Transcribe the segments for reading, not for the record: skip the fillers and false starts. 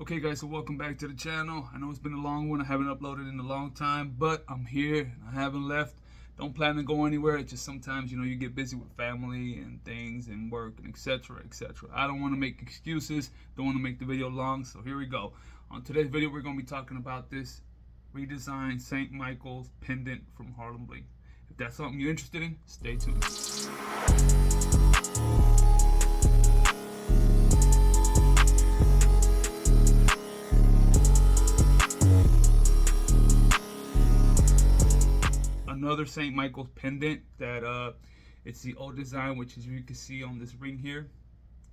Okay guys, so welcome back to the channel. I know it's been a long one. I haven't uploaded in a long time, but I'm here. I haven't left. Don't plan to go anywhere. It's just sometimes, you get busy with family and things and work and etc, etc. I don't want to make excuses. Don't want to make the video long, so here we go. On today's video, we're going to be talking about this redesigned St. Michael's pendant from Harlem Bling. If that's something you're interested in, stay tuned. Another St. Michael's pendant that it's the old design, which as you can see on this ring here,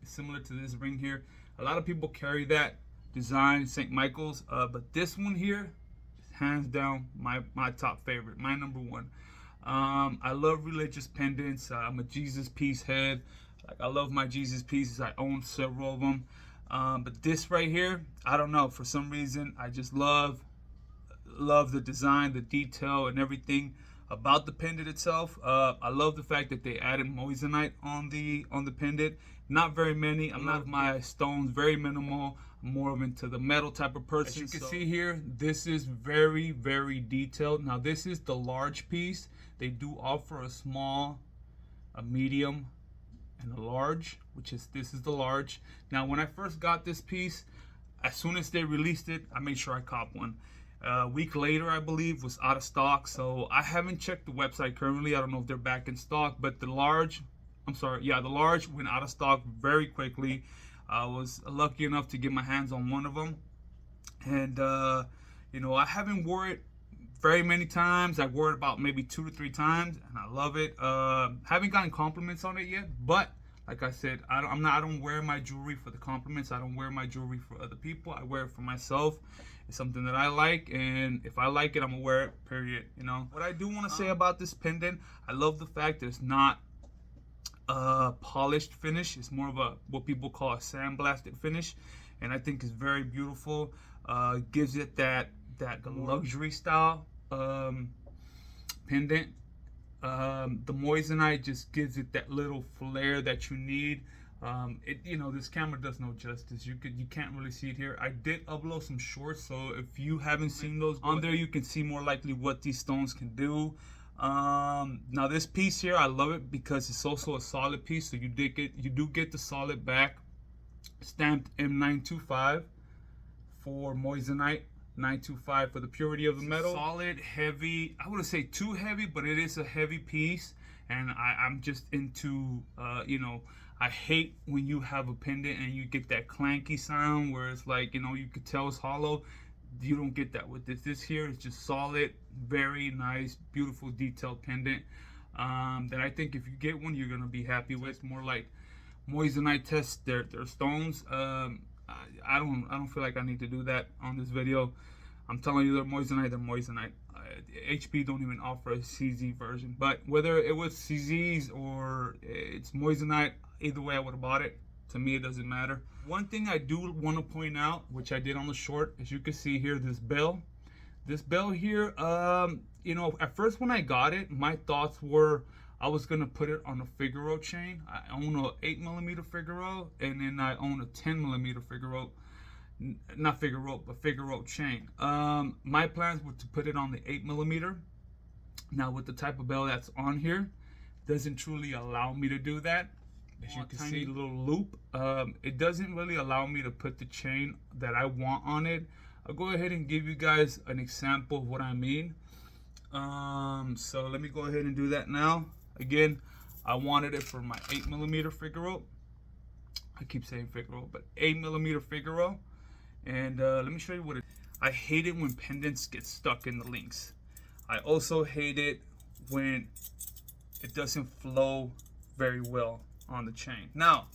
it's similar to this ring here. A lot of people carry that design, St. Michael's, but this one here is hands down my top favorite, my number one. I love religious pendants. I'm a Jesus piece head. Like, I love my Jesus pieces. I own several of them, but this right here, I don't know, for some reason I just love the design, the detail, and everything about the pendant itself. I love the fact that they added moissanite on the pendant. Not very many. I'm not my stones, very minimal. I'm more of into the metal type of person. As you can see here, this is very, very detailed. Now this is the large piece. They do offer a small, a medium, and a large, this is the large. Now when I first got this piece, as soon as they released it, I made sure I copped one. A week later, I believe, was out of stock, so I haven't checked the website currently. I don't know if they're back in stock, but the large went out of stock very quickly. I was lucky enough to get my hands on one of them, and I haven't worn it very many times. I wore it about maybe 2 to 3 times, and I love it. Haven't gotten compliments on it yet, but like I said, I don't wear my jewelry for the compliments. I don't wear my jewelry for other people. I wear it for myself. It's something that I like, and if I like it, I'm gonna wear it, period. What I do want to say about this pendant, I love the fact that it's not a polished finish. It's more of what people call a sandblasted finish, and I think it's very beautiful. Gives it that luxury style pendant. The moissanite just gives it that little flair that you need. This camera does no justice. You can't really see it here. I did upload some shorts, so if you haven't seen those on there, you can see more likely what these stones can do. Now this piece here, I love it because it's also a solid piece, so you do get the solid back, stamped M925 for moissanite, 925 for the purity of the metal. Solid, heavy. I wouldn't say too heavy, but it is a heavy piece, and I'm just into I hate when you have a pendant and you get that clanky sound where it's like, you could tell it's hollow. You don't get that with this. This here is just solid, very nice, beautiful, detailed pendant that I think if you get one, you're gonna be happy with. More like moissanite test their stones. I don't feel like I need to do that on this video. I'm telling you, they're moissanite. HP don't even offer a CZ version, but whether it was CZs or it's moissanite, either way I would have bought it. To me, it doesn't matter. One thing I do want to point out, which I did on the short, as you can see here, this bell here, at first when I got it, my thoughts were I was gonna put it on a Figaro chain. I own a 8mm Figaro, and then I own a 10mm Figaro. Not Figaro, but Figaro chain. My plans were to put it on the 8mm. Now with the type of bell that's on here, doesn't truly allow me to do that. As you can see, little loop. It doesn't really allow me to put the chain that I want on it. I'll go ahead and give you guys an example of what I mean. So let me go ahead and do that now. Again, I wanted it for my 8mm Figaro. I keep saying Figaro, but 8mm Figaro. And let me show you what I hate it when pendants get stuck in the links. I also hate it when it doesn't flow very well on the chain. Now,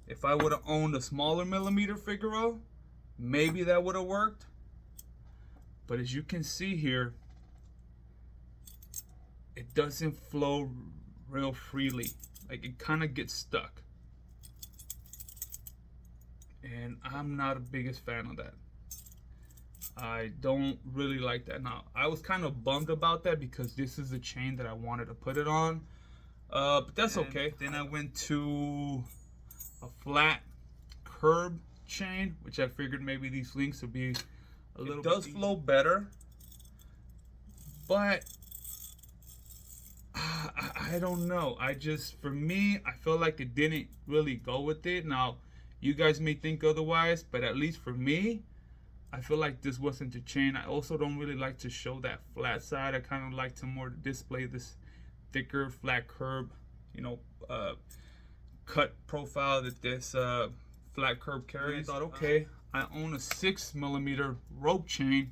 if I would have owned a smaller millimeter Figaro, maybe that would have worked. But as you can see here, it doesn't flow real freely. Like, it kind of gets stuck. And I'm not the biggest fan of that. I don't really like that. Now, I was kind of bummed about that because this is the chain that I wanted to put it on. But that's okay. Then I went to a flat curb chain, which I figured maybe these links would be a little bit. It does flow better, but I don't know. For me, I feel like it didn't really go with it. Now, you guys may think otherwise, but at least for me, I feel like this wasn't the chain. I also don't really like to show that flat side. I kind of like to more display this thicker, flat curb, cut profile that this flat curb carries. I thought, okay, I own a 6mm rope chain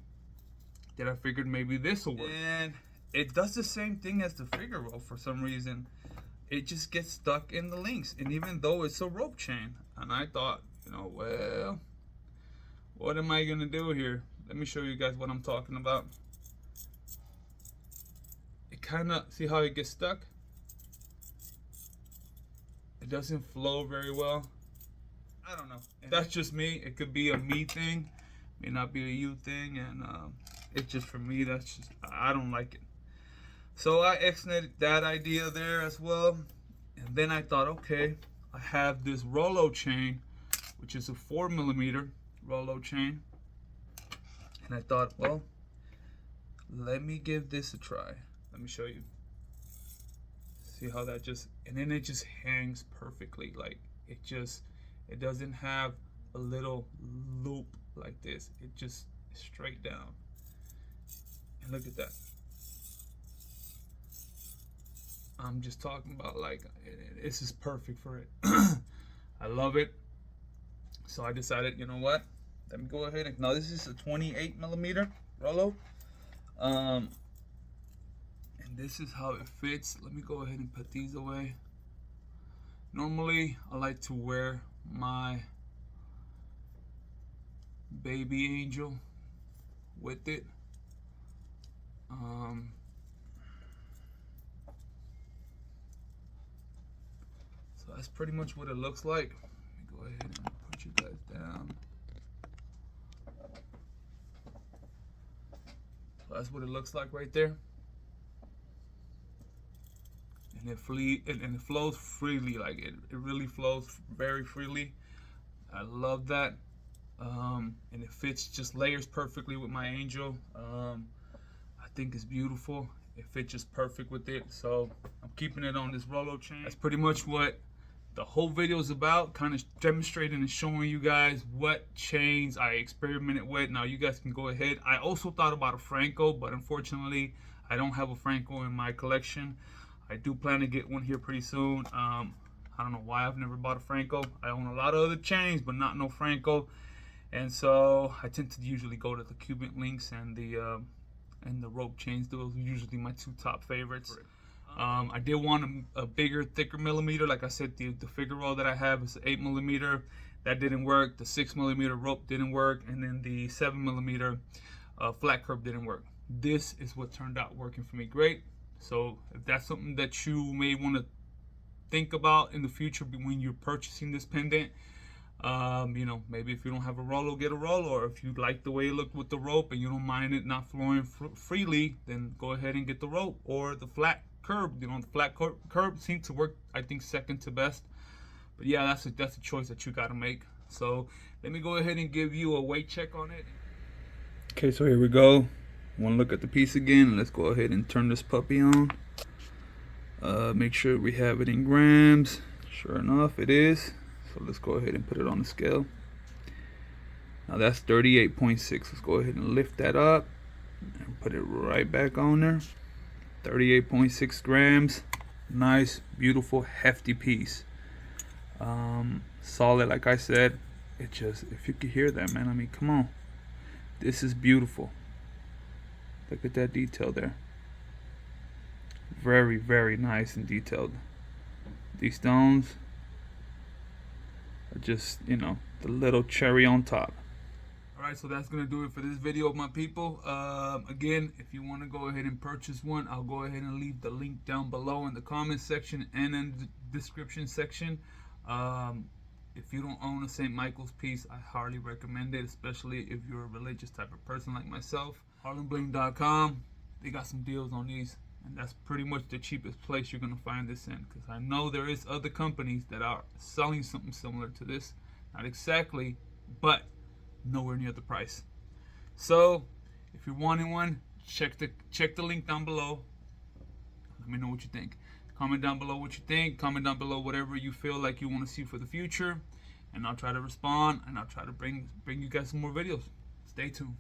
that I figured maybe this will work. And it does the same thing as the figure rope for some reason. It just gets stuck in the links, and even though it's a rope chain. And I thought, well, what am I gonna do here? Let me show you guys what I'm talking about. It kind of, see how it gets stuck? It doesn't flow very well. I don't know. That's just me. It could be a me thing, may not be a you thing, and it's just for me. That's just, I don't like it. So I exited that idea there as well. And then I thought, okay, I have this Rollo chain, which is a 4mm Rollo chain. And I thought, well, let me give this a try. Let me show you. See how that just, and then it just hangs perfectly. Like it doesn't have a little loop like this. It just is straight down. And look at that. I'm just talking about, like, this is perfect for it. I love it. So I decided, you know what? Let me go ahead and, now this is a 28mm Rollo. And this is how it fits. Let me go ahead and put these away. Normally, I like to wear my baby angel with it. So that's pretty much what it looks like. Let me go ahead and put you guys down. So that's what it looks like right there. And it flows freely, like it really flows very freely. I love that. And it fits, just layers perfectly with my angel. I think it's beautiful. It fits just perfect with it. So I'm keeping it on this Rollo chain. That's pretty much what the whole video is about, kind of demonstrating and showing you guys what chains I experimented with. Now you guys can go ahead. I also thought about a Franco, but unfortunately I don't have a Franco in my collection. I do plan to get one here pretty soon. I don't know why I've never bought a Franco. I own a lot of other chains, but no Franco. And so I tend to usually go to the Cuban links and the rope chains. Those are usually my two top favorites. I did want a bigger, thicker millimeter. Like I said, the figure roll that I have is 8mm. That didn't work. The 6mm rope didn't work, and then the 7mm flat curb didn't work. This is what turned out working for me great. So if that's something that you may want to think about in the future when you're purchasing this pendant, maybe if you don't have a Rollo, get a Rollo, or if you like the way it looked with the rope and you don't mind it not flowing freely, then go ahead and get the rope or the flat curb. The flat curb seems to work, I think, second to best. But yeah, that's a choice that you got to make. So let me go ahead and give you a weight check on it. Okay, so here we go. One look at the piece again. Let's go ahead and turn this puppy on. Make sure we have it in grams. Sure enough, it is. So let's go ahead and put it on the scale. Now that's 38.6. Let's go ahead and lift that up and put it right back on there. 38.6 grams. Nice, beautiful, hefty piece. Solid, like I said. It just, if you could hear that, man, I mean, come on. This is beautiful. Look at that detail there. Very, very nice and detailed. These stones are just, the little cherry on top. Alright, so that's going to do it for this video, my people. Again, if you want to go ahead and purchase one, I'll go ahead and leave the link down below in the comment section and in the description section. If you don't own a St. Michael's piece, I highly recommend it, especially if you're a religious type of person like myself. harlembling.com, they got some deals on these, and that's pretty much the cheapest place you're going to find this in, because I know there is other companies that are selling something similar to this. Not exactly but nowhere near the price. So if you're wanting one, check the link down below. Let me know what you think. Comment down below what you think. Comment down below whatever you feel like you want to see for the future, and I'll try to respond, and I'll try to bring you guys some more videos. Stay tuned.